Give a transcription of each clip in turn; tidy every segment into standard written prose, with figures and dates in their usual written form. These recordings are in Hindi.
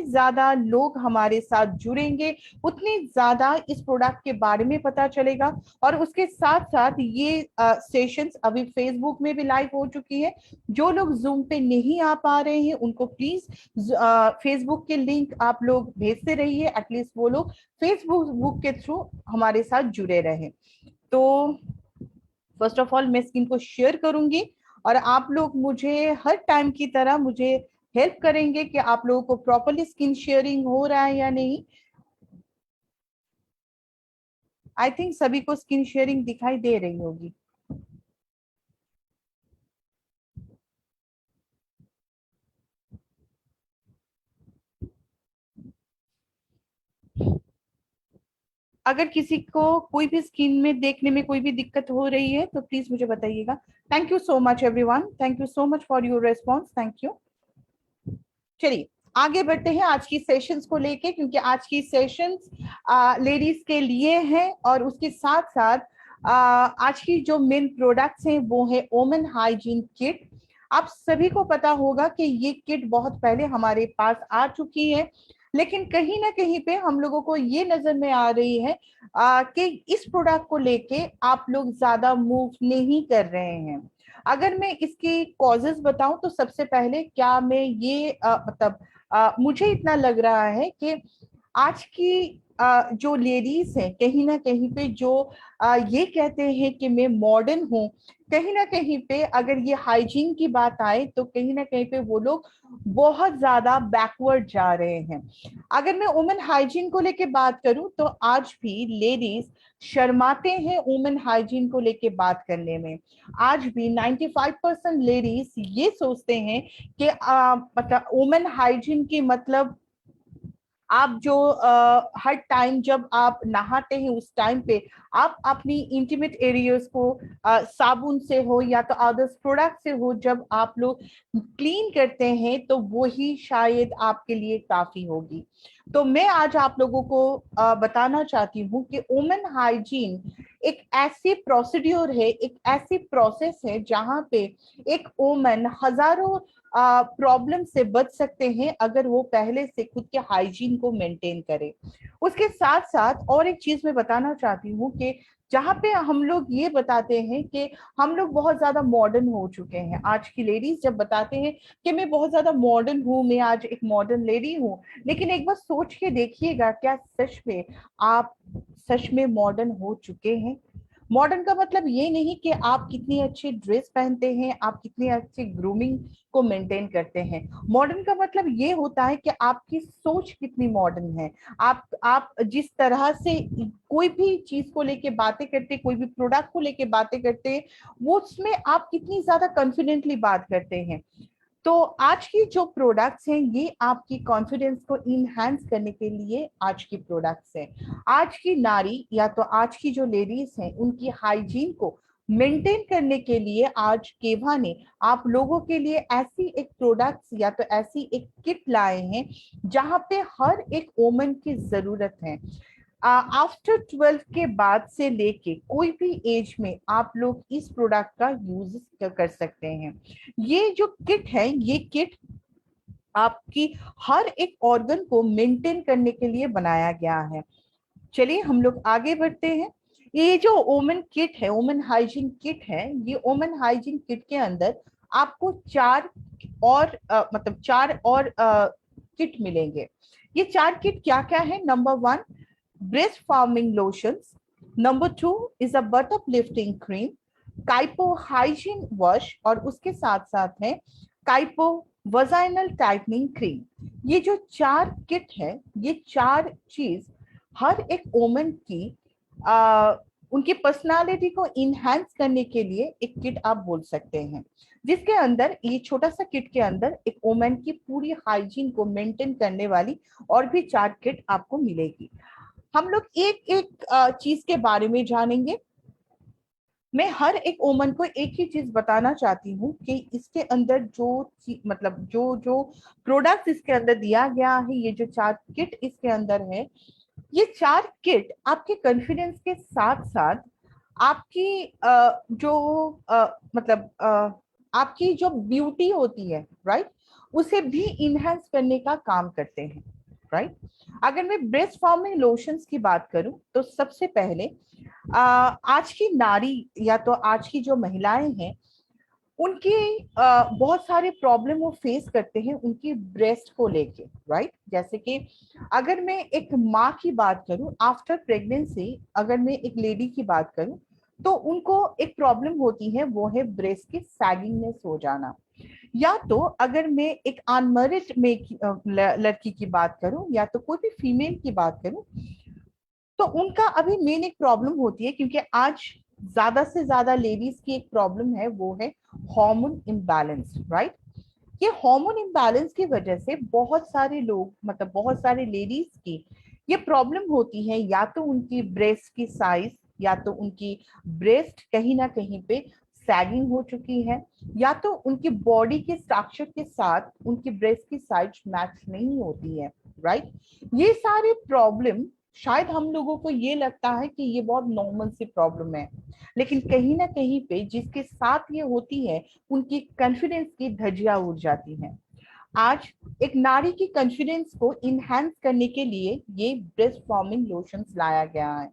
ज्यादा लोग हमारे साथ जुड़ेंगे, उतनी ज्यादा इस प्रोडक्ट के बारे में पता चलेगा। और उसके साथ साथ ये सेशंस अभी फेसबुक में भी लाइव हो चुकी है। जो लोग जूम पे नहीं आ पा रहे हैं उनको प्लीज फेसबुक के लिंक आप लोग भेजते रहिए, एटलीस्ट वो लोग फेसबुक के थ्रू हमारे साथ जुड़े रहें। तो फर्स्ट ऑफ ऑल मैं स्क्रीन को शेयर करूंगी और आप लोग मुझे हर टाइम की तरह मुझे हेल्प करेंगे कि आप लोगों को प्रॉपरली स्क्रीन शेयरिंग हो रहा है या नहीं। आई थिंक सभी को स्क्रीन शेयरिंग दिखाई दे रही होगी। अगर किसी को कोई भी स्क्रीन में देखने में कोई भी दिक्कत हो रही है तो प्लीज मुझे बताइएगा। Thank you so much everyone, thank you so much for your response, thank you. चलिए आगे बढ़ते हैं आज की सेशंस को लेके, क्योंकि आज की सेशंस लेडीज के लिए है और उसके साथ साथ आज की जो मेन प्रोडक्ट्स हैं वो है वोमेन हाइजीन किट। आप सभी को पता होगा कि ये किट बहुत पहले हमारे पास आ चुकी है, लेकिन कहीं ना कहीं पे हम लोगों को ये नजर में आ रही है कि इस प्रोडक्ट को लेके आप लोग ज्यादा मूव नहीं कर रहे हैं। अगर मैं इसकी कॉजेस बताऊं तो सबसे पहले क्या मैं ये मतलब मुझे इतना लग रहा है कि आज की जो लेडीज हैं कहीं ना कहीं पे जो ये कहते हैं कि मैं मॉडर्न हूँ, कहीं ना कहीं पे अगर ये हाइजीन की बात आए तो कहीं ना कहीं पे वो लोग बहुत ज्यादा बैकवर्ड जा रहे हैं। अगर मैं वुमेन हाइजीन को लेके बात करूं तो आज भी लेडीज शर्माते हैं वुमेन हाइजीन को लेके बात करने में। आज भी 95% लेडीज ये सोचते हैं कि मतलब वुमेन हाइजीन की मतलब आप जो हर टाइम जब आप नहाते हैं उस टाइम पे आप अपनी इंटीमेट एरियाज को साबुन से हो या तो अदर्स प्रोडक्ट से हो जब आप लोग क्लीन करते हैं तो वो ही शायद आपके लिए काफी होगी। तो मैं आज आप लोगों को बताना चाहती हूँ कि वुमेन हाइजीन एक ऐसी प्रोसीड्योर है, एक ऐसी प्रोसेस है जहाँ पे एक वुमन हजारों प्रॉब्लम से बच सकते हैं अगर वो पहले से खुद के हाइजीन को मेंटेन करें। उसके साथ साथ और एक चीज मैं बताना चाहती हूँ कि जहाँ पे हम लोग ये बताते हैं कि हम लोग बहुत ज्यादा मॉडर्न हो चुके हैं, आज की लेडीज जब बताते हैं कि मैं बहुत ज्यादा मॉडर्न हूँ, मैं आज एक मॉडर्न लेडी हूँ, लेकिन एक बार सोच के देखिएगा क्या सच में आप सच में मॉडर्न हो चुके हैं? मॉडर्न का मतलब ये नहीं कि आप कितनी अच्छी ड्रेस पहनते हैं, आप कितनी अच्छी ग्रूमिंग को मेंटेन करते हैं। मॉडर्न का मतलब ये होता है कि आपकी सोच कितनी मॉडर्न है। आप जिस तरह से कोई भी चीज को लेके बातें करते, कोई भी प्रोडक्ट को लेके बातें करते हैं, वो उसमें आप कितनी ज्यादा कॉन्फिडेंटली बात करते हैं। तो आज की जो प्रोडक्ट्स हैं ये आपकी कॉन्फिडेंस को इनहैंस करने के लिए आज की प्रोडक्ट्स हैं। आज की नारी या तो आज की जो लेडीज हैं उनकी हाइजीन को मेंटेन करने के लिए आज केवा ने आप लोगों के लिए ऐसी एक प्रोडक्ट्स या तो ऐसी एक किट लाए हैं जहां पे हर एक वुमन की जरूरत है। आफ्टर 12 के बाद से लेके कोई भी एज में आप लोग इस प्रोडक्ट का यूज कर सकते हैं। ये जो किट है ये किट आपकी हर एक ऑर्गन को मेंटेन करने के लिए बनाया गया है। चलिए हम लोग आगे बढ़ते हैं। ये जो वुमेन किट है, वुमेन हाइजीन किट है, ये वुमेन हाइजीन किट के अंदर आपको चार और मतलब चार और किट मिलेंगे। ये चार किट क्या क्या है? Number 1 breast farming lotions, number 2 is a but uplifting cream, काइपो hygiene wash और उसके साथ साथ है काइपो वजाइनल टाइटनिंग क्रीम। ये जो चार किट है ये चार चीज हर एक वुमन की उनकी पर्सनालिटी को इनहैंस करने के लिए एक किट आप बोल सकते हैं, जिसके अंदर ये छोटा सा किट के अंदर एक वुमन की पूरी हाइजीन को मेंटेन करने वाली और भी चार किट आपको मिलेगी। हम लोग एक एक चीज के बारे में जानेंगे। मैं हर एक वुमन को एक ही चीज बताना चाहती हूँ कि इसके अंदर जो मतलब जो जो प्रोडक्ट इसके अंदर दिया गया है, ये जो चार किट इसके अंदर है, ये चार किट आपके कॉन्फिडेंस के साथ साथ आपकी जो मतलब आपकी जो ब्यूटी होती है, राइट, उसे भी इनहेंस करने का काम करते हैं। राइट। अगर मैं ब्रेस्ट फॉर्मिंग लोशंस की बात करूं तो सबसे पहले आज की नारी या तो आज की जो महिलाएं हैं उनकी बहुत सारे प्रॉब्लम वो फेस करते हैं उनकी ब्रेस्ट को लेके, राइट। जैसे कि अगर मैं एक माँ की बात करूं आफ्टर प्रेगनेंसी, अगर मैं एक लेडी की बात करूं तो उनको एक प्रॉब्लम होती है, वो है ब्रेस्ट की सैगिंगनेस हो जाना। या तो अगर मैं एक अनमैरिड में लड़की की बात करूं या तो कोई भी फीमेल की बात करूं तो उनका अभी मेन एक प्रॉब्लम होती है, क्योंकि आज ज्यादा से ज्यादा लेडीज की एक प्रॉब्लम है, वो है हार्मोन इम्बैलेंस, राइट। ये हार्मोन इम्बैलेंस की वजह से बहुत सारे लोग, मतलब बहुत सारे लेडीज की ये प्रॉब्लम होती है, या तो उनकी ब्रेस्ट की साइज या तो उनकी ब्रेस्ट कहीं ना कहीं पे सैगिंग हो चुकी है, या तो उनकी बॉडी के स्ट्रक्चर के साथ उनकी ब्रेस्ट की साइज मैच नहीं होती है, राइट। ये सारे प्रॉब्लम शायद हम लोगों को ये लगता है कि ये बहुत नॉर्मल सी प्रॉब्लम है, लेकिन कहीं ना कहीं पे जिसके साथ ये होती है उनकी कॉन्फिडेंस की धज्जियां उड़ जाती हैं। आज एक नारी की कॉन्फिडेंस को इनहेंस करने के लिए ये ब्रेस्ट फॉर्मिंग लोशंस लाया गया है।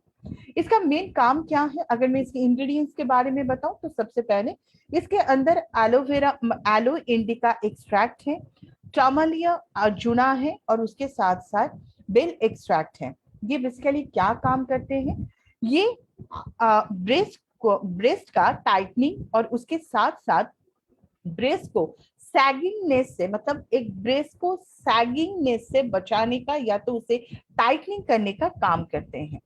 इसका मेन काम क्या है, अगर मैं इसके इंग्रेडिएंट्स के बारे में बताऊं तो सबसे पहले इसके अंदर एलोवेरा, एलो इंडिका एक्सट्रैक्ट है, टामालिया अर्जुना है और उसके साथ साथ बेल एक्सट्रैक्ट है। ये बेसिकली क्या काम करते हैं, ये ब्रेस्ट का टाइटनिंग और उसके साथ साथ ब्रेस्ट को सैगिंगनेस से, मतलब एक ब्रेस्ट को सैगिंगनेस से बचाने का या तो उसे टाइटनिंग करने का काम करते हैं।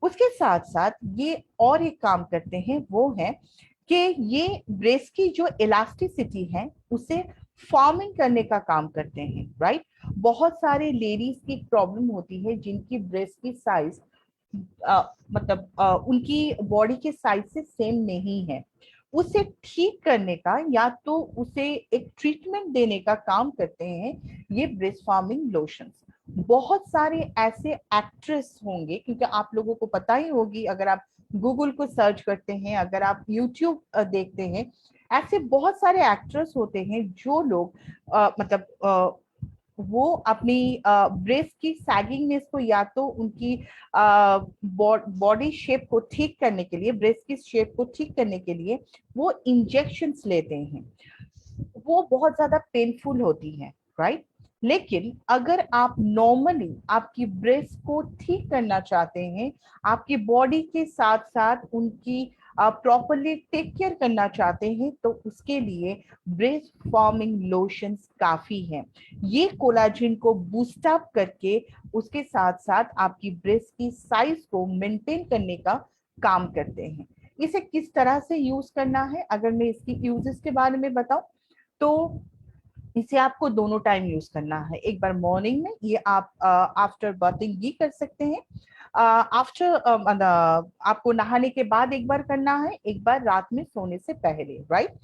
उसके साथ साथ ये और एक काम करते हैं, वो है कि ये ब्रेस्ट की जो इलास्टिसिटी है उसे फॉर्मिंग करने का काम करते हैं, राइट। बहुत सारे लेडीज की प्रॉब्लम होती है जिनकी ब्रेस्ट की साइज मतलब उनकी बॉडी के साइज से सेम नहीं है, उसे ठीक करने का या तो उसे एक ट्रीटमेंट देने का काम करते हैं ये ब्रेस्ट फार्मिंग लोशंस। बहुत सारे ऐसे एक्ट्रेस होंगे, क्योंकि आप लोगों को पता ही होगी, अगर आप गूगल को सर्च करते हैं, अगर आप यूट्यूब देखते हैं, ऐसे बहुत सारे एक्ट्रेस होते हैं जो लोग मतलब वो अपनी ब्रेस्ट की सैगिंगनेस को या तो उनकी बॉडी शेप को ठीक करने के लिए, ब्रेस्ट की शेप को ठीक करने के लिए वो इंजेक्शंस लेते हैं, वो बहुत ज्यादा पेनफुल होती है, राइट। लेकिन अगर आप नॉर्मली आपकी ब्रेस्ट को ठीक करना चाहते हैं, आपकी बॉडी के साथ साथ उनकी प्रॉपरली टेक केयर करना चाहते हैं, तो उसके लिए ब्रेस्ट फॉर्मिंग लोशंस काफी हैं। ये कोलाजिन को बूस्ट अप करके उसके साथ साथ आपकी ब्रेस्ट की साइज को मेंटेन करने का काम करते हैं। इसे किस तरह से यूज करना है, अगर मैं इसकी यूजेस के बारे में बताऊं तो इसे आपको दोनों टाइम यूज करना है। एक बार मॉर्निंग में, ये आप आफ्टर बर्थिंग ही कर सकते हैं, आफ्टर आपको नहाने के बाद एक बार करना है, एक बार रात में सोने से पहले, राइट।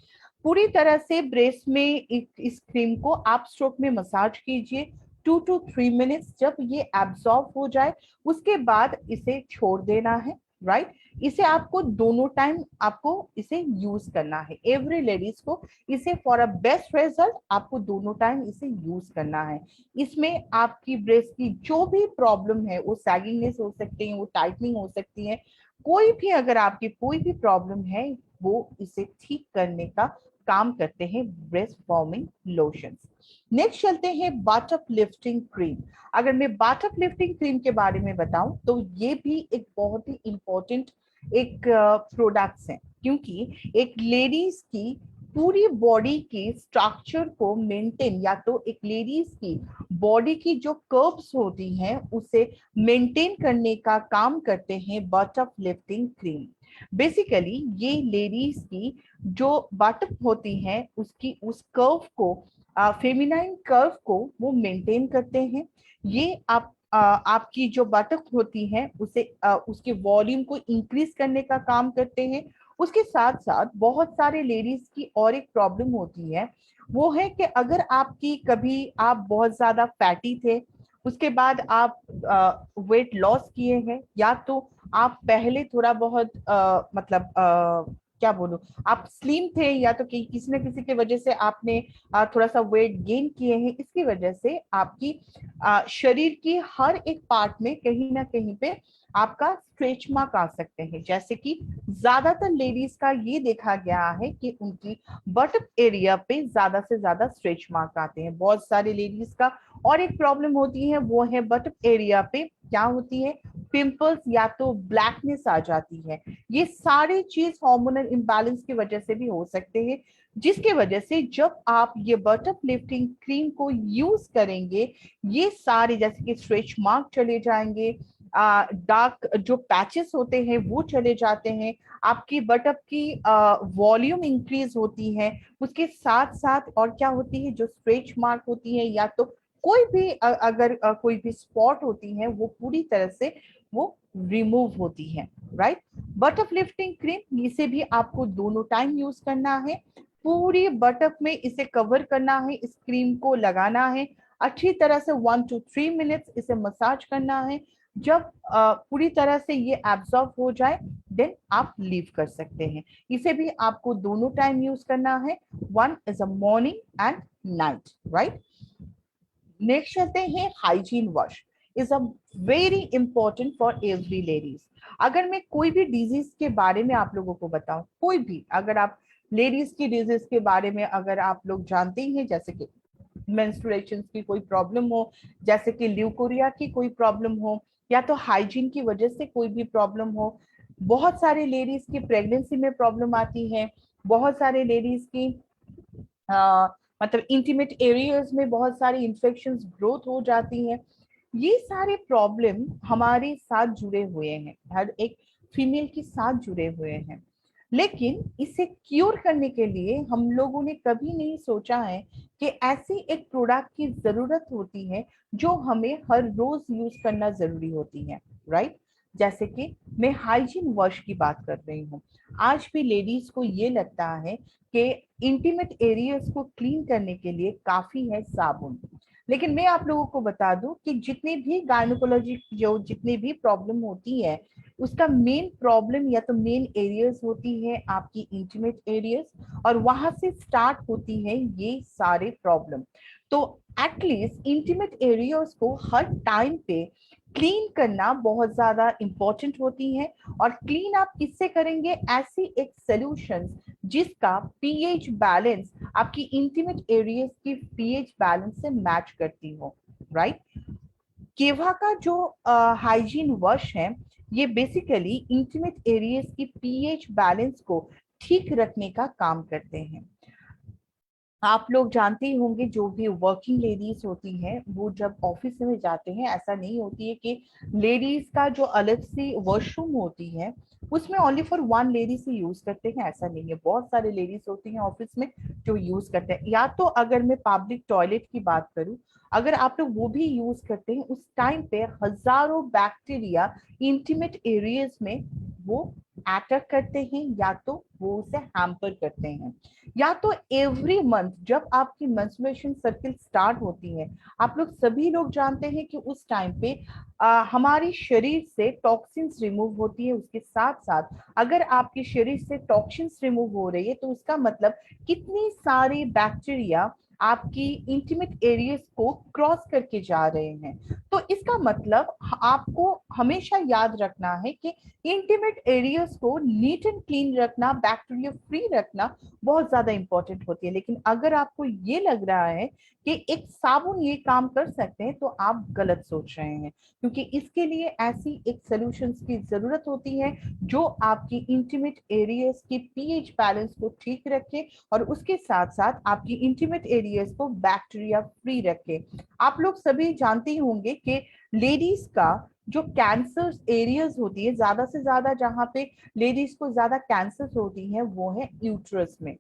पूरी तरह से ब्रेस्ट में इस क्रीम को आप स्ट्रोक में मसाज कीजिए 2 to 3 मिनट्स। जब ये एब्जॉर्ब हो जाए उसके बाद इसे छोड़ देना है, राइट। इसे आपको दोनों टाइम आपको इसे यूज करना है, एवरी लेडीज को इसे फॉर अ बेस्ट रिजल्ट आपको दोनों टाइम इसे यूज करना है। इसमें आपकी ब्रेस्ट की जो भी प्रॉब्लम है, वो सैगिंगनेस हो सकती है, वो टाइटनिंग हो सकती है, कोई भी अगर आपकी कोई भी प्रॉब्लम है वो इसे ठीक करने का काम करते हैं ब्रेस्ट फॉर्मिंग लोशंस। नेक्स्ट चलते हैं बॉटम लिफ्टिंग क्रीम। अगर मैं बॉटम लिफ्टिंग क्रीम के बारे में बताऊं तो ये भी एक बहुत ही इंपॉर्टेंट एक प्रोडक्ट्स है, क्योंकि एक लेडीज की पूरी बॉडी के स्ट्रक्चर को मेंटेन, या तो एक लेडीज की बॉडी की जो कर्व्स होती हैं उसे मेंटेन करने का काम करते हैं बॉटम लिफ्टिंग क्रीम। बेसिकली ये लेडीज की जो बॉटम होती है उसकी उस कर्व को, फेमिनाइन कर्व को वो मेंटेन करते हैं। ये आपकी जो बॉटम होती है उसे उसके वॉल्यूम को इंक्रीज करने का काम करते हैं। उसके साथ साथ बहुत सारे लेडीज की और एक प्रॉब्लम होती है, वो है कि अगर आपकी कभी आप बहुत ज्यादा फैटी थे, उसके बाद आप वेट लॉस किए हैं, या तो आप पहले थोड़ा बहुत मतलब क्या बोलूं, आप स्लिम थे या तो किसी न किसी की वजह से आपने थोड़ा सा वेट गेन किए हैं, इसकी वजह से आपकी शरीर की हर एक पार्ट में कहीं ना कहीं पे आपका स्ट्रेच मार्क आ सकते हैं। जैसे कि ज्यादातर लेडीज का ये देखा गया है कि उनकी बटन एरिया पे ज्यादा से ज्यादा स्ट्रेच मार्क आते हैं। बहुत सारे लेडीज का और एक प्रॉब्लम होती है, वो है बटन एरिया पे क्या होती है, पिंपल्स या तो ब्लैकनेस आ जाती है। ये सारी चीज हार्मोनल इम्बैलेंस की वजह से भी हो सकते हैं, जिसके वजह से जब आप ये बटन लिफ्टिंग क्रीम को यूज करेंगे, ये सारे जैसे कि स्ट्रेच मार्क चले जाएंगे, डार्क जो पैचेस होते हैं वो चले जाते हैं, आपकी बटअप की वॉल्यूम इंक्रीज होती है, उसके साथ साथ और क्या होती है, जो स्ट्रेच मार्क होती है या तो कोई भी अगर कोई भी स्पॉट होती है वो पूरी तरह से वो रिमूव होती है, राइट। बटअप लिफ्टिंग क्रीम इसे भी आपको दोनों टाइम यूज करना है, पूरी बटअप में इसे कवर करना है, इस क्रीम को लगाना है अच्छी तरह से 1 to 3 मिनट्स इसे मसाज करना है। जब पूरी तरह से ये एब्जॉर्ब हो जाए देन आप लीव कर सकते हैं। इसे भी आपको दोनों टाइम यूज करना है, one is a morning and night, right. Next चलते हैं hygiene wash is a very important for every ladies. अगर मैं कोई भी डिजीज के बारे में आप लोगों को बताऊं, कोई भी अगर आप लेडीज की डिजीज के बारे में अगर आप लोग जानते हैं, जैसे कि मेंस्ट्रुएशन की कोई प्रॉब्लम हो, जैसे कि ल्यूकोरिया की कोई प्रॉब्लम हो, या तो हाइजीन की वजह से कोई भी प्रॉब्लम हो, बहुत सारे लेडीज की प्रेगनेंसी में प्रॉब्लम आती है, बहुत सारे लेडीज की अ, मतलब इंटीमेट एरियाज में बहुत सारी इंफेक्शंस ग्रोथ हो जाती हैं। ये सारे प्रॉब्लम हमारे साथ जुड़े हुए हैं, हर एक फीमेल के साथ जुड़े हुए हैं, लेकिन इसे क्योर करने के लिए हम लोगों ने कभी नहीं सोचा है कि ऐसी एक प्रोडक्ट की जरूरत होती है जो हमें हर रोज यूज करना जरूरी होती है, राइट। जैसे कि मैं हाइजीन वॉश की बात कर रही हूँ। आज भी लेडीज को ये लगता है कि इंटीमेट एरियाज को क्लीन करने के लिए काफी है साबुन, लेकिन मैं आप लोगों को बता दूं कि जितनी भी गायनोकोलॉजी जो जितनी भी प्रॉब्लम होती है, उसका मेन प्रॉब्लम या तो मेन एरियाज होती है आपकी इंटीमेट एरियाज, और वहां से स्टार्ट होती है ये सारे प्रॉब्लम। तो एटलीस्ट इंटीमेट एरियाज को हर टाइम पे क्लीन करना बहुत ज्यादा इंपॉर्टेंट होती है। और क्लीन आप किससे करेंगे, ऐसी एक सोल्यूशन जिसका पीएच बैलेंस आपकी इंटीमेट एरियाज की पीएच बैलेंस से मैच करती हो, राइट। केवा का जो हाइजीन वॉश है, ये बेसिकली इंटीमेट एरियाज की पीएच बैलेंस को ठीक रखने का काम करते हैं। आप लोग जानते ही होंगे, जो भी वर्किंग लेडीज होती हैं वो जब ऑफिस में जाते हैं, ऐसा नहीं होती है कि लेडीज का जो अलग से वॉशरूम होती है उसमें ओनली फॉर वन लेडी से यूज करते हैं, ऐसा नहीं है। बहुत सारे लेडीज होती हैं ऑफिस में जो यूज करते हैं, या तो अगर मैं पब्लिक टॉयलेट की बात करूं, अगर आप लोग वो भी यूज करते हैं, उस टाइम पे हजारों बैक्टीरिया इंटीमेट एरियाज में वो अटैक करते हैं, या तो वो उसे हैम्पर करते हैं। या तो एवरी मंथ जब आपकी मेंस्ट्रुएशन साइकिल स्टार्ट होती है, आप लोग सभी लोग जानते हैं कि उस टाइम पे हमारी शरीर से टॉक्सिन्स रिमूव होती है। उसके साथ साथ अगर आपके शरीर से टॉक्सिन्स रिमूव हो रही है तो उसका मतलब कितनी सारी बैक्टीरिया आपकी इंटीमेट एरियाज को क्रॉस करके जा रहे हैं। तो इसका मतलब आपको हमेशा याद रखना है कि इंटीमेट एरियाज को नीट एंड क्लीन रखना, बैक्टीरिया फ्री रखना बहुत ज्यादा इंपॉर्टेंट होती है। लेकिन अगर आपको ये लग रहा है कि एक साबुन ये काम कर सकते हैं, तो आप गलत सोच रहे हैं, क्योंकि इसके लिए ऐसी एक सॉल्यूशंस की जरूरत होती है जो आपकी इंटीमेट एरियाज की पीएच बैलेंस को ठीक रखे और उसके साथ साथ आपकी इंटीमेट एरियाज को बैक्टीरिया फ्री रखे। आप लोग सभी जानते ही होंगे कि लेडीज का जो कैंसर एरियाज होती है, ज्यादा से ज्यादा जहां पे लेडीज को ज्यादा कैंसर होती है वो है यूट्रस में।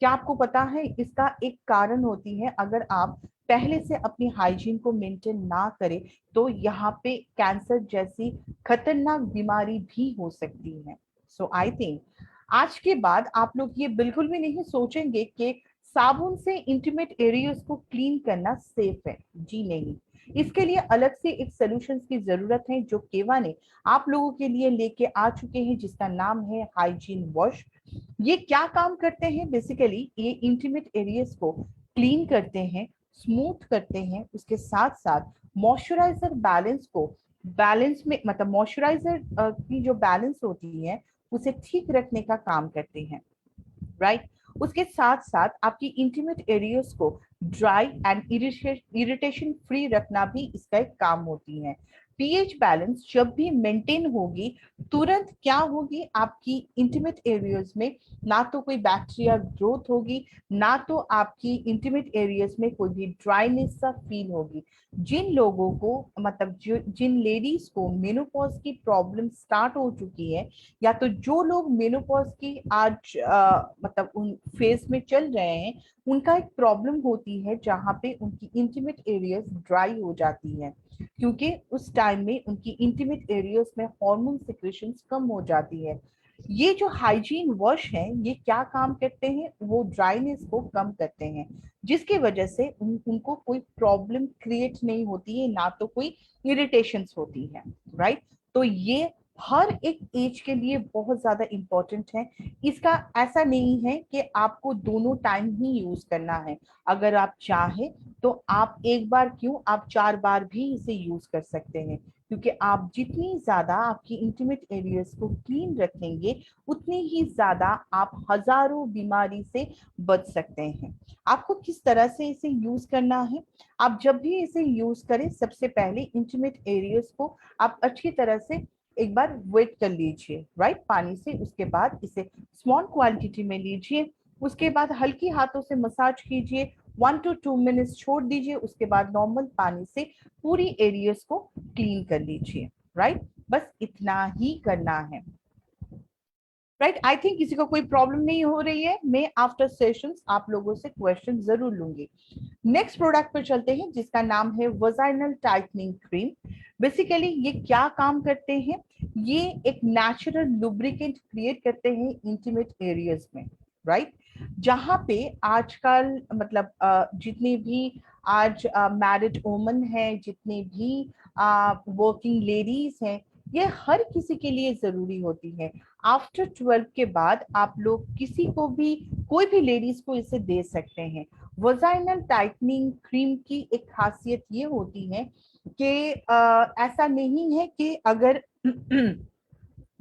क्या आपको पता है इसका एक कारण होती है, अगर आप पहले से अपनी हाइजीन को मेंटेन ना करें तो यहाँ पे कैंसर जैसी खतरनाक बीमारी भी हो सकती है। सो आई थिंक आज के बाद आप लोग ये बिल्कुल भी नहीं सोचेंगे कि साबुन से इंटीमेट एरियाज को क्लीन करना सेफ है, जी नहीं। इसके लिए अलग से एक सोल्यूशन की जरूरत है जो केवा ने आप लोगों के लिए लेके आ चुके हैं, जिसका नाम है हाइजीन वॉश। ये क्या काम करते हैं? बेसिकली ये इंटीमेट एरियाज को क्लीन करते हैं, स्मूथ करते हैं, उसके साथ साथ मॉइस्चराइजर बैलेंस को बैलेंस में, मतलब मॉइस्चराइजर की जो बैलेंस होती है उसे ठीक रखने का काम करते हैं, राइट। उसके साथ साथ आपकी इंटीमेट एरियाज को ड्राई एंड इरिटेशन फ्री रखना भी इसका एक काम होती है। पीएच बैलेंस जब भी मेंटेन होगी, तुरंत क्या होगी, आपकी इंटीमेट एरियाज में ना तो कोई बैक्टीरिया ग्रोथ होगी, ना तो आपकी इंटीमेट एरियाज में कोई भी ड्राइनेस सा फील होगी। जिन लोगों को, मतलब जिन लेडीज को मेनोपॉज की प्रॉब्लम स्टार्ट हो चुकी है, या तो जो लोग मेनोपॉज की आज मतलब उन फेज में चल रहे हैं, उनका एक प्रॉब्लम होती है जहां पे उनकी इंटीमेट एरियाज ड्राई हो जाती है, क्योंकि उस टाइम में उनकी इंटीमेट एरियाज में हार्मोन सिक्रेशंस कम हो जाती है। ये जो हाइजीन वॉश है, ये क्या काम करते हैं, वो ड्राइनेस को कम करते हैं, जिसकी वजह से उनको कोई प्रॉब्लम क्रिएट नहीं होती है, ना तो कोई इरिटेशंस होती है, राइट। तो ये हर एक एज के लिए बहुत ज्यादा इंपॉर्टेंट है। इसका ऐसा नहीं है कि आपको दोनों टाइम ही यूज करना है। अगर आप चाहे तो आप एक बार क्यों, आप 4 बार भी इसे यूज कर सकते हैं, क्योंकि आप जितनी ज्यादा आपकी इंटीमेट एरियाज को क्लीन रखेंगे, उतनी ही ज्यादा आप हजारों बीमारी से बच सकते हैं। आपको किस तरह से इसे यूज करना है? आप जब भी इसे यूज करें, सबसे पहले इंटीमेट एरियाज को आप अच्छी तरह से एक बार वेट कर लीजिए, राइट, पानी से। उसके बाद इसे स्मॉल क्वांटिटी में लीजिए, उसके बाद हल्की हाथों से मसाज कीजिए, 1 to 2 मिनट्स छोड़ दीजिए, उसके बाद नॉर्मल पानी से पूरी एरियाज को क्लीन कर लीजिए, राइट। बस इतना ही करना है, राइट। आई थिंक किसी को कोई प्रॉब्लम नहीं हो रही है। मैं आफ्टर सेशंस आप लोगों से क्वेश्चन जरूर लूंगी। नेक्स्ट प्रोडक्ट पर चलते हैं, जिसका नाम है वजाइनल टाइटनिंग क्रीम। बेसिकली ये क्या काम करते हैं? ये एक नेचुरल लुब्रिकेंट क्रिएट करते हैं इंटीमेट एरियाज में, राइट। जहां पे आजकल, मतलब जितने भी आज मैरिड वुमन है, जितने भी वर्किंग लेडीज हैं, ये हर किसी के लिए जरूरी होती है। आफ्टर 12 के बाद आप लोग किसी को भी, कोई भी लेडीज को इसे दे सकते हैं। वजाइनल टाइटनिंग क्रीम की एक खासियत ये होती है कि ऐसा नहीं है कि अगर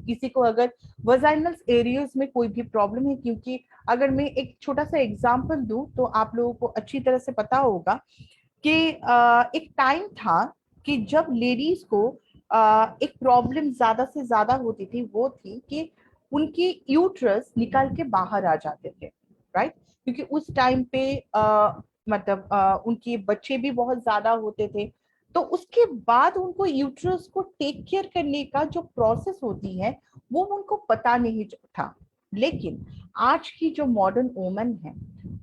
किसी को अगर वजाइनल एरियाज में कोई भी प्रॉब्लम है, क्योंकि अगर मैं एक छोटा सा एग्जांपल दूं तो आप लोगों को अच्छी तरह से पता होगा कि एक टाइम था कि जब लेडीज को एक प्रॉब्लम ज्यादा से ज्यादा होती थी, वो थी कि उनकी यूट्रस निकल के बाहर आ जाते थे, राइट। क्योंकि उस टाइम पे मतलब उनके बच्चे भी बहुत ज्यादा होते थे, तो उसके बाद उनको यूट्रस को टेक केयर करने का जो प्रोसेस होती है, वो उनको पता नहीं था। लेकिन आज की जो मॉडर्न वुमन है,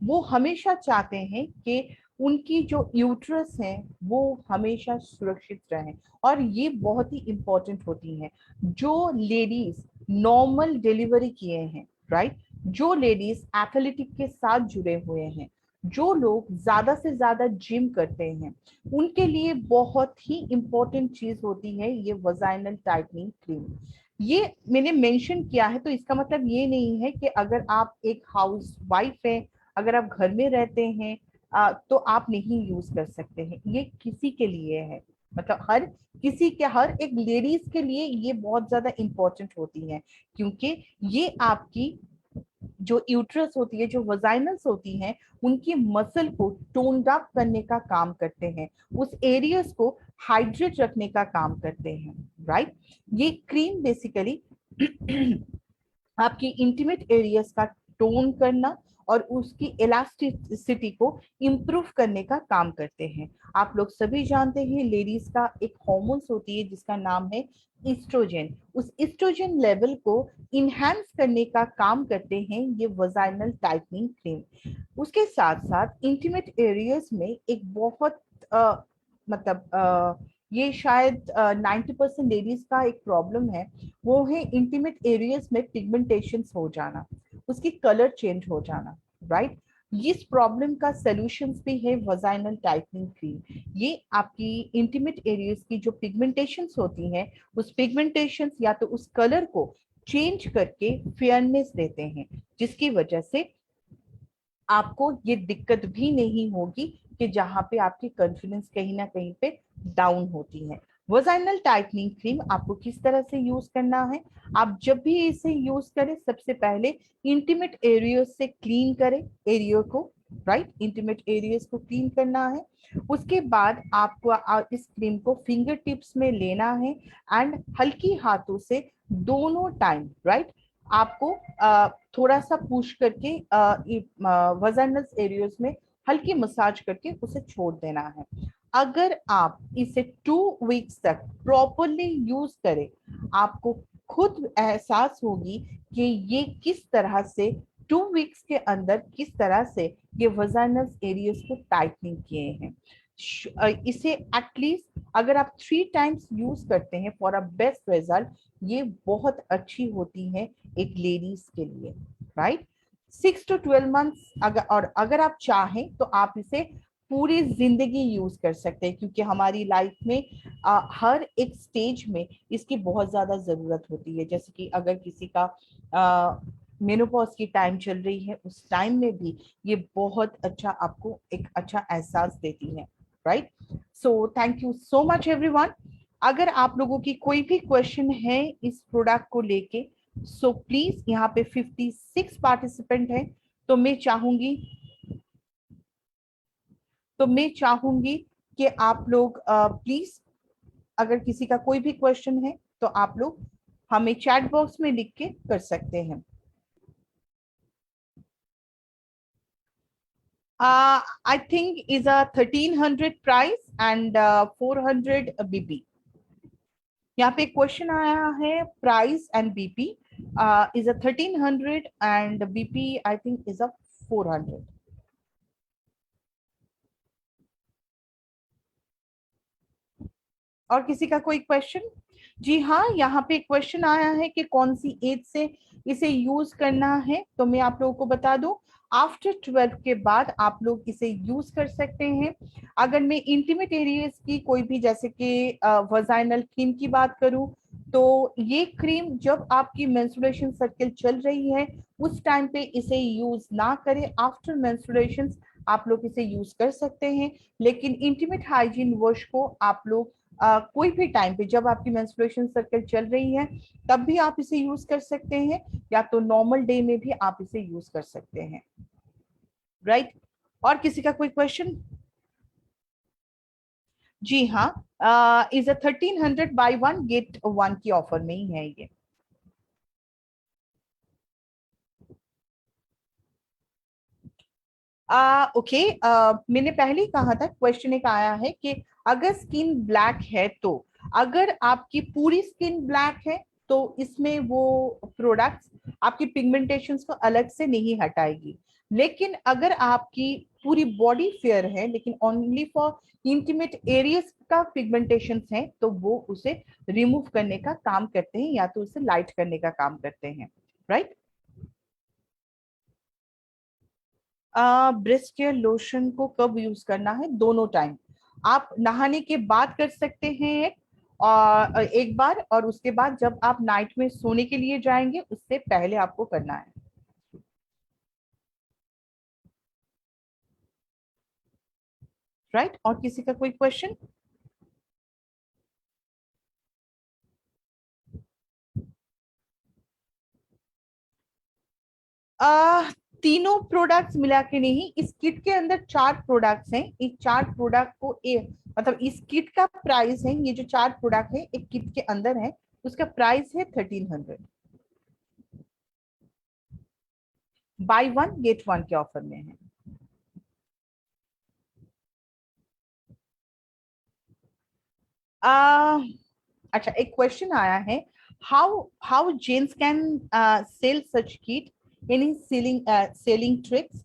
वो हमेशा चाहते हैं कि उनकी जो यूट्रस है वो हमेशा सुरक्षित रहे। और ये बहुत ही इंपॉर्टेंट होती है। जो लेडीज नॉर्मल डिलीवरी किए हैं, राइट, जो लेडीज एथलेटिक के साथ जुड़े हुए हैं, जो लोग ज्यादा से ज्यादा जिम करते हैं, उनके लिए बहुत ही इंपॉर्टेंट चीज होती है ये वजाइनल टाइटनिंग क्रीम। ये मैंने मेंशन किया है तो इसका मतलब ये नहीं है कि अगर आप एक हाउस वाइफ है, अगर आप घर में रहते हैं, तो आप नहीं यूज कर सकते हैं। ये किसी के लिए है, मतलब हर किसी के, हर एक लेडीज के लिए ये बहुत ज्यादा इंपॉर्टेंट होती है, क्योंकि ये आपकी जो यूट्रस होती है, जो वजाइनल्स होती हैं, उनकी मसल को टोन्ड अप करने का काम करते हैं, उस एरियाज को हाइड्रेट रखने का काम करते हैं, राइट। ये क्रीम बेसिकली आपकी इंटीमेट एरियाज का टोन करना और उसकी इलास्टिसिटी को इम्प्रूव करने का काम करते हैं। आप लोग सभी जानते हैं लेडीज का एक हार्मोन्स होती है जिसका नाम है ईस्ट्रोजन। उस ईस्ट्रोजन लेवल को इनहेंस करने का काम करते हैं ये वजाइनल टाइटनिंग क्रीम। उसके साथ साथ इंटीमेट एरियाज में एक बहुत मतलब ये शायद 90% लेडीज का एक प्रॉब्लम है, वो है इंटीमेट एरियाज में पिगमेंटेशन हो जाना, उसकी कलर चेंज हो जाना, राइट। इस प्रॉब्लम का सॉल्यूशन भी है वजाइनल टाइटनिंग क्रीम। ये आपकी इंटीमेट एरियाज की जो पिगमेंटेशन होती हैं, उस पिगमेंटेशन या तो उस कलर को चेंज करके फेयरनेस देते हैं, जिसकी वजह से आपको ये दिक्कत भी नहीं होगी कि जहां पे आपकी कॉन्फिडेंस कहीं ना कहीं पे डाउन होती है। वजाइनल टाइटनिंग क्रीम आपको किस तरह से यूज करना है, आप जब भी इसे यूज करें सबसे पहले इंटीमेट एरियाज से क्लीन करें एरिया को, राइट, इंटीमेट एरियाज को क्लीन करना है। उसके बाद आपको इस क्रीम को फिंगर टिप्स में लेना है एंड हल्की हाथों से दोनों टाइम, राइट, आपको थोड़ा सा पुश करके वजाइनल एरियाज में हल्की मसाज करके उसे छोड़ देना है। अगर आप इसे 2 वीक्स तक प्रॉपरली यूज करें, आपको खुद एहसास होगी कि ये किस तरह से 2 वीक्स के अंदर किस तरह से ये वजाइनल एरियाज को टाइटनिंग किए हैं। इसे एटलीस्ट अगर आप 3 टाइम्स यूज करते हैं फॉर अ बेस्ट रिजल्ट, ये बहुत अच्छी होती है एक लेडीज के लिए, राइट। 6 to 12 months अगर आप चाहें तो आप इसे पूरी जिंदगी यूज कर सकते हैं, क्योंकि हमारी लाइफ में हर एक स्टेज में इसकी बहुत ज्यादा जरूरत होती है। जैसे कि अगर किसी का मेनोपॉज की टाइम चल रही है, उस टाइम में भी ये बहुत अच्छा आपको एक अच्छा एहसास देती है, right. So thank you so much everyone. अगर आप लोगों की कोई भी क्वेश्चन है इस प्रोडक्ट को लेके, सो प्लीज, यहाँ पे 56 पार्टिसिपेंट हैं, तो मैं चाहूंगी कि आप लोग प्लीज, अगर किसी का कोई भी क्वेश्चन है तो आप लोग हमें चैट बॉक्स में लिख के कर सकते हैं। I think is a 1300 price and 400 BP. यहाँ पे क्वेश्चन आया है, price and BP is a 1300 and BP I think is a 400। और किसी का कोई क्वेश्चन? जी हाँ, यहाँ पे क्वेश्चन आया है कि कौन सी एज से इसे यूज करना है, तो मैं आप लोगों को बता दूं, आफ्टर 12 के बाद आप लोग इसे यूज कर सकते हैं। अगर मैं इंटीमेट एरियाज की कोई भी, जैसे कि वजाइनल क्रीम की बात करूं, तो ये क्रीम जब आपकी मेंस्ट्रुएशन साइकिल चल रही है उस टाइम पे इसे यूज ना करें, आफ्टर मेंस्ट्रुएशन आप लोग इसे यूज कर सकते हैं। लेकिन इंटीमेट हाइजीन वॉश को आप लोग कोई भी टाइम पे, जब आपकी मेंस्ट्रुएशन साइकिल चल रही है तब भी आप इसे यूज कर सकते हैं, या तो नॉर्मल डे में भी आप इसे यूज कर सकते हैं, राइट। और किसी का कोई क्वेश्चन? जी हाँ, इज अ 1300 बाई 1 गेट 1 की ऑफर में ही है ये। ओके, मैंने पहले ही कहा था, क्वेश्चन एक आया है कि अगर स्किन ब्लैक है तो, अगर आपकी पूरी स्किन ब्लैक है तो इसमें वो प्रोडक्ट्स आपकी पिगमेंटेशंस को अलग से नहीं हटाएगी। लेकिन अगर आपकी पूरी बॉडी फेयर है लेकिन ओनली फॉर इंटीमेट एरियाज का पिगमेंटेशंस है, तो वो उसे रिमूव करने का काम करते हैं या तो उसे लाइट करने का काम करते हैं, राइट। ब्रेस्ट केयर लोशन को कब यूज करना है? दोनों टाइम। आप नहाने के बाद कर सकते हैं और एक बार, और उसके बाद जब आप नाइट में सोने के लिए जाएंगे उससे पहले आपको करना है, राइट। और किसी का कोई क्वेश्चन? आ, तीनों प्रोडक्ट्स मिला के नहीं, इस किट के अंदर 4 प्रोडक्ट्स हैं। इस 4 प्रोडक्ट को मतलब इस किट का प्राइस है, ये जो 4 प्रोडक्ट है एक किट के अंदर है, उसका प्राइस है 1300। बाय 1 गेट 1 के ऑफर में है। आ, अच्छा, एक क्वेश्चन आया है, how how gents can sell such kit, any selling tricks?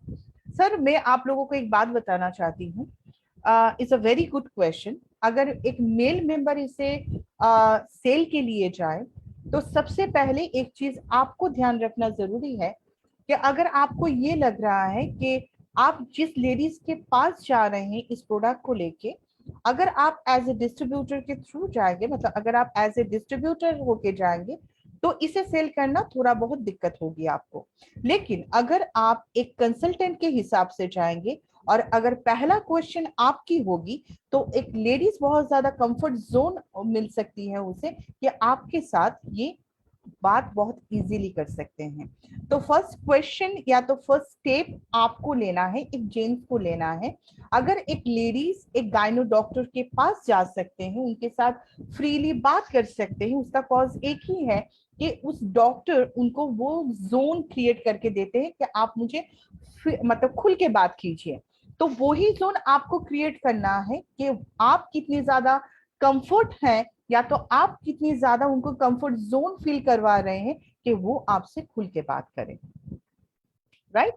Sir, मैं आप लोगों को एक बात बताना चाहती हूँ, it's a very good question. अगर एक मेल मेंबर इसे सेल के लिए जाए, तो सबसे पहले एक चीज आपको ध्यान रखना जरूरी है कि अगर आपको ये लग रहा है कि आप जिस लेडीज के पास जा रहे हैं इस प्रोडक्ट को लेके, अगर आप एज ए डिस्ट्रीब्यूटर के थ्रू जाएंगे, मतलब अगर आप एज ए डिस्ट्रीब्यूटर होके जाएंगे, तो इसे सेल करना थोड़ा बहुत दिक्कत होगी आपको। लेकिन अगर आप एक कंसल्टेंट के हिसाब से जाएंगे और अगर पहला क्वेश्चन आपकी होगी, तो एक लेडीज बहुत ज्यादा कंफर्ट जोन मिल सकती है उसे कि आपके साथ ये बात बहुत इजीली कर सकते हैं। तो फर्स्ट क्वेश्चन या तो फर्स्ट स्टेप आपको लेना है, एक जेंट्स को लेना है। अगर एक लेडीज एक गायनो डॉक्टर के पास जा सकते हैं, उनके साथ फ्रीली बात कर सकते हैं, उसका कॉज एक ही है कि उस डॉक्टर उनको वो जोन क्रिएट करके देते हैं कि आप मुझे मतलब खुल के बात कीजिए। तो वही जोन आपको क्रिएट करना है कि आप कितनी ज्यादा कंफर्ट हैं, या तो आप कितनी ज्यादा उनको कंफर्ट जोन फील करवा रहे हैं कि वो आपसे खुल के बात करें। राइट?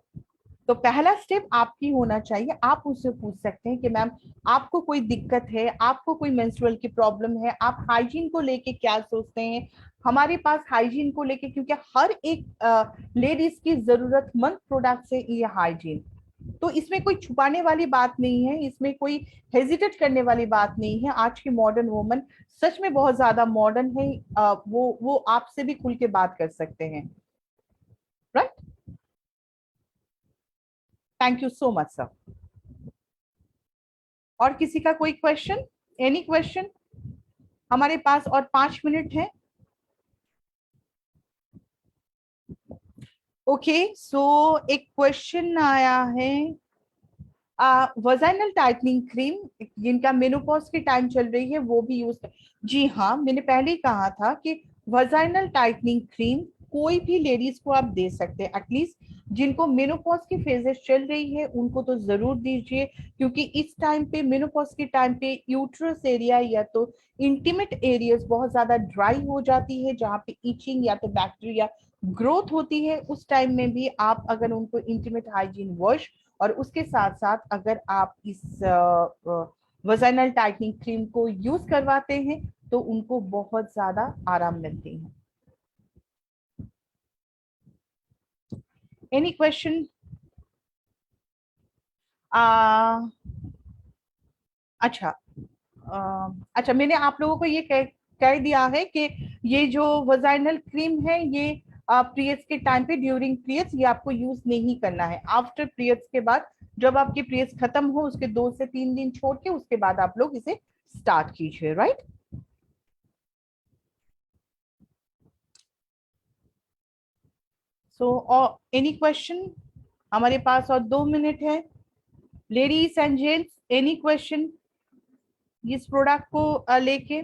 तो पहला स्टेप आपकी होना चाहिए, आप उससे पूछ सकते हैं कि मैम आपको कोई दिक्कत है, आपको कोई मेंस्ट्रुअल की प्रॉब्लम है, आप हाइजीन को लेके क्या सोचते हैं। हमारे पास हाइजीन को लेके, क्योंकि हर एक लेडीज की जरूरतमंद प्रोडक्ट है ये हाइजीन, तो इसमें कोई छुपाने वाली बात नहीं है, इसमें कोई हेजिटेट करने वाली बात नहीं है। आज की मॉडर्न वुमन सच में बहुत ज्यादा मॉडर्न है, वो आपसे भी खुल के बात कर सकते हैं। Right? Thank you so much sir. और किसी का कोई क्वेश्चन? Any question? हमारे पास और 5 मिनट है। ओके, सो एक क्वेश्चन आया है, वजाइनल टाइटनिंग क्रीम जिनका मेनोपॉज की टाइम चल रही है वो भी यूज। जी हाँ, मैंने पहले ही कहा था कि वजाइनल टाइटनिंग क्रीम कोई भी लेडीज को आप दे सकते हैं, एटलीस्ट जिनको मेनोपॉज की फेजेस चल रही है उनको तो जरूर दीजिए, क्योंकि इस टाइम पे मेनोपॉज के टाइम पे यूट्रस एरिया या तो इंटीमेट एरियाज बहुत ज्यादा ड्राई हो जाती है, जहाँ पे इचिंग या तो बैक्टीरिया ग्रोथ होती है। उस टाइम में भी आप अगर उनको इंटीमेट हाइजीन वॉश और उसके साथ साथ अगर आप इस वजाइनल टाइटनिंग क्रीम को यूज करवाते हैं तो उनको बहुत ज्यादा आराम मिलती है। Any question? अच्छा, अच्छा, मैंने आप लोगों को ये कह दिया है कि ये जो वजाइनल क्रीम है ये पीरियड्स के टाइम पे, ड्यूरिंग पीरियड्स ये आपको यूज नहीं करना है। आफ्टर पीरियड्स के बाद, जब आपके पीरियड्स खत्म हो उसके 2 से 3 दिन छोड़ के उसके बाद आप लोग इसे स्टार्ट कीजिए। राइट? So any question? हमारे पास और 2 मिनट है। Ladies and gents, any question इस प्रोडक्ट को लेके?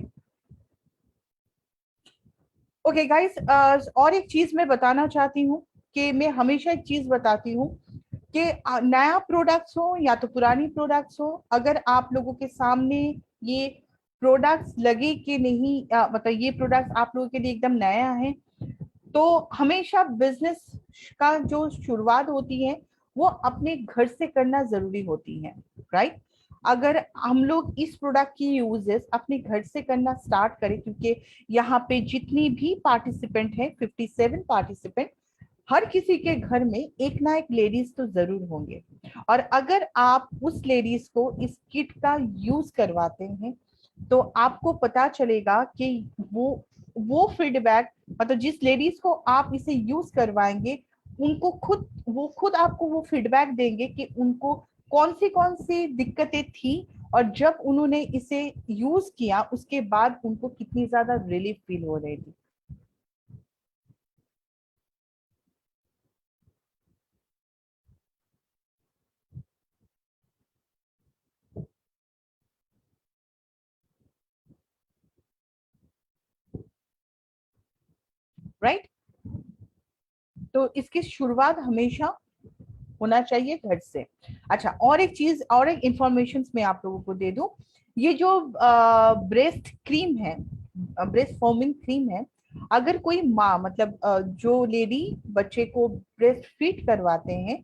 ओके गाइस, और एक चीज मैं बताना चाहती हूँ कि मैं हमेशा एक चीज बताती हूँ कि नया प्रोडक्ट्स हो या तो पुरानी प्रोडक्ट्स हो, अगर आप लोगों के सामने ये प्रोडक्ट्स लगे कि नहीं, मतलब ये प्रोडक्ट्स आप लोगों के लिए एकदम नया है, तो हमेशा बिजनेस का जो शुरुआत होती है वो अपने घर से करना जरूरी होती है। राइट? अगर हम लोग इस प्रोडक्ट की यूजेस अपने घर से करना स्टार्ट करें, क्योंकि यहाँ पे जितनी भी पार्टिसिपेंट है, 57 पार्टिसिपेंट, हर किसी के घर में एक ना एक लेडीज तो जरूर होंगे, और अगर आप उस लेडीज को इस किट का यूज करवाते हैं तो आपको पता चलेगा कि वो फीडबैक, मतलब जिस लेडीज को आप इसे यूज करवाएंगे उनको खुद, वो खुद आपको वो फीडबैक देंगे कि उनको कौन सी दिक्कतें थी, और जब उन्होंने इसे यूज किया उसके बाद उनको कितनी ज्यादा रिलीफ फील हो रही थी। राइट? तो इसकी शुरुआत हमेशा होना चाहिए घर से। अच्छा, और एक चीज, और एक इंफॉर्मेशन मैं आप लोगों को दे दूं, ये जो ब्रेस्ट क्रीम है, ब्रेस्ट फॉर्मिंग क्रीम है, अगर कोई माँ, मतलब जो लेडी बच्चे को ब्रेस्ट फीड करवाते हैं,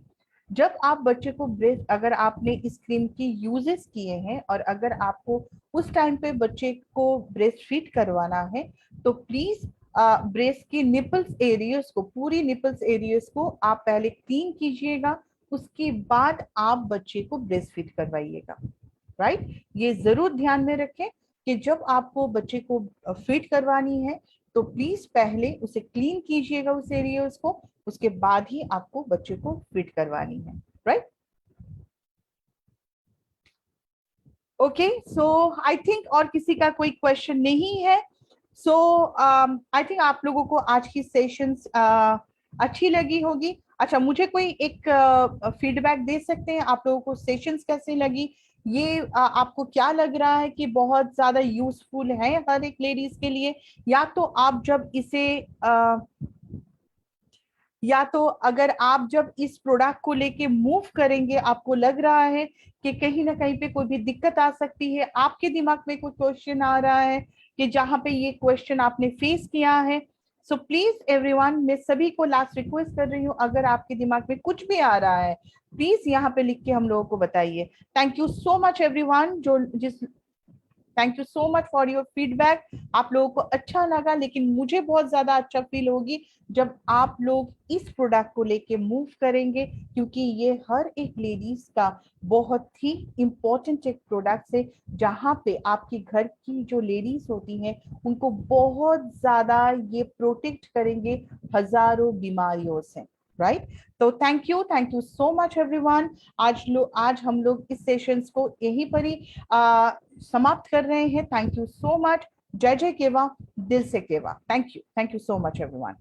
जब आप बच्चे को ब्रेस्ट, अगर आपने इस क्रीम की यूजेस किए हैं और अगर आपको उस टाइम पे बच्चे को ब्रेस्ट फीड करवाना है, तो प्लीज ब्रेस्ट की निपल्स एरियाज को, पूरी निपल्स एरियाज को आप पहले क्लीन कीजिएगा, उसके बाद आप बच्चे को ब्रेस्ट फीड करवाइएगा। राइट? ये जरूर ध्यान में रखें कि जब आपको बच्चे को फीड करवानी है तो प्लीज पहले उसे क्लीन कीजिएगा उस एरियाज को, उसके बाद ही आपको बच्चे को फीड करवानी है, right? Okay, so I think और किसी का कोई क्वेश्चन नहीं है। सो आई थिंक आप लोगों को आज की सेशंस अच्छी लगी होगी। अच्छा, मुझे कोई एक फीडबैक दे सकते हैं आप लोगों को सेशंस कैसे लगी? ये आपको क्या लग रहा है कि बहुत ज्यादा यूजफुल है हर एक लेडीज के लिए, या तो आप जब इसे या तो अगर आप जब इस प्रोडक्ट को लेके मूव करेंगे आपको लग रहा है कि कहीं ना कहीं पे कोई भी दिक्कत आ सकती है, आपके दिमाग में कोई क्वेश्चन आ रहा है कि जहां पे ये क्वेश्चन आपने फेस किया है, सो प्लीज एवरीवन, मैं सभी को लास्ट रिक्वेस्ट कर रही हूँ, अगर आपके दिमाग में कुछ भी आ रहा है प्लीज यहाँ पे लिख के हम लोगों को बताइए। Thank you so much everyone, जो जिस thank you so much for your feedback. आप लोगों को अच्छा लगा, लेकिन मुझे बहुत ज्यादा अच्छा फील होगी जब आप लोग इस प्रोडक्ट को लेके मूव करेंगे, क्योंकि ये हर एक लेडीज का बहुत ही इंपॉर्टेंट एक प्रोडक्ट है, जहां पे आपकी घर की जो लेडीज होती हैं उनको बहुत ज्यादा ये प्रोटेक्ट करेंगे हजारों बीमारियों से, राइट? तो thank you so much everyone. आज हम लोग इस सेशंस को यहीं पर ही समाप्त कर रहे हैं। Thank you so much. जय जय केवा, दिल से केवा। Thank you so much everyone.